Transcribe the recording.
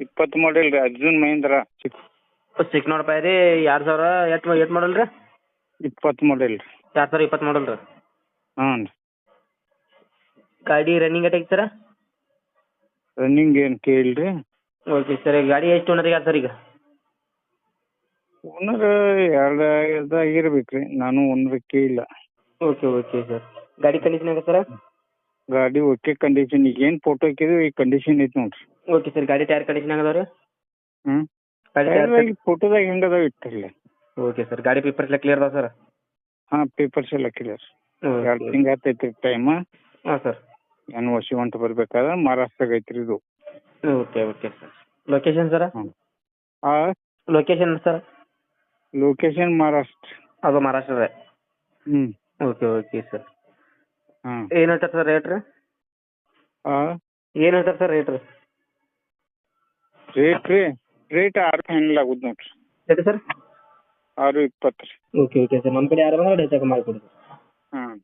20 model ರೀ ಅರ್ಜುನ್ ಮಹೇಂದ್ರ ಸಿಕ್ ನೋಡಪ್ಪ ರೀ 2000 ಎಷ್ಟು ಮಾಡಲ್ ರೀ 20 ಮಾಡೆಲ್ ರೀ 2020 ಮಾಡಲ್ ರೀ. ಹ್ಞೂ ರೀ. ಗಾಡಿ ರನ್ನಿಂಗ್ ಎಟ್ ಐತಿ ಸರ್? ರನ್ನಿಂಗ್ ಏನು ಕೇಳಿರಿ. Okay sir. ಗಾಡಿ ಎಷ್ಟು ಓನರ್ ಆಗ್ಯಾದ ಸರ್ ಈಗ? ಓನರ್ ಎರಡು ಆಗಿರ್ಬೇಕು ರೀ, ನಾನು ಓನರ್ ಕೇಳಿಲ್ಲ. Okay okay sir. ಗಾಡಿ ಕಂಡೀಷನ್ ಆಗ ಸರ್? ಗಾಡಿ ಓಕೆ ಕಂಡೀಷನ್, ಈಗ ಏನು ಫೋಟೋ ಹಾಕಿದ್ವಿ ಈ ಕಂಡೀಷನ್ ಐತಿ ನೋಡ್ರಿ. Okay sir. ಗಾಡಿ ಟೈರ್ ಕಂಡೀಷನ್ ಆಗದಾವ ರೀ? ಹ್ಞೂ ಗಾಡಿ ಟೈರ್ ಫೋಟೋದಾಗ ಹೆಂಗದಾವ ಇಟ್ಟಿರಲಿ. Okay sir. ಗಾಡಿ ಪೇಪರ್ಸ್ ಎಲ್ಲ ಕ್ಲಿಯರ್ ಅದಾವ ಸರ್? ಹಾಂ ಪೇಪರ್ಸ್ ಎಲ್ಲ ಕ್ಲಿಯರ್. ಓಕೆ. 2 ತಿಂಗಳು ಆತೈತಿ ಟೈಮ್. ಹಾಂ ಸರ್. ಏನು ವರ್ಷ ಹೊಂಟ ಬರ್ಬೇಕಾದ್ರೆ ಮಹಾರಾಷ್ಟ್ರದಾಗ ಐತ್ರಿ ಇದು. Okay okay sir. Location sir? ಹ್ಞೂ ಹಾಂ ಲೊಕೇಶನ್ ಸರ್? ಲೊಕೇಶನ್ ಮಹಾರಾಷ್ಟ್ರ. ಅದು ಮಹಾರಾಷ್ಟ್ರದ? ಹ್ಞೂ ಓಕೆ ಓಕೆ ಸರ್. ಹಾಂ ಏನು ಹೇಳ್ತಾರೆ ಸರ್ ರೇಟ್ ರೀ? ಹಾಂ ಏನು ಹೇಳ್ತಾರೆ ಸರ್ ರೇಟ್ ರೀ? ರೇಟ್ 6 ಫೈನಲ್ ಆಗುದು ನೋಡ್ರಿ. ಎಷ್ಟು ಸರ್? 6:20 ರೀ. Okay okay sir. ನಮ್ಮ ಕಡೆ ಯಾರು ಬಂದ್ರೆ ಹೆಚ್ಚಾಗಿ ಮಾಡಿಕೊಡಿ. ಹಾಂ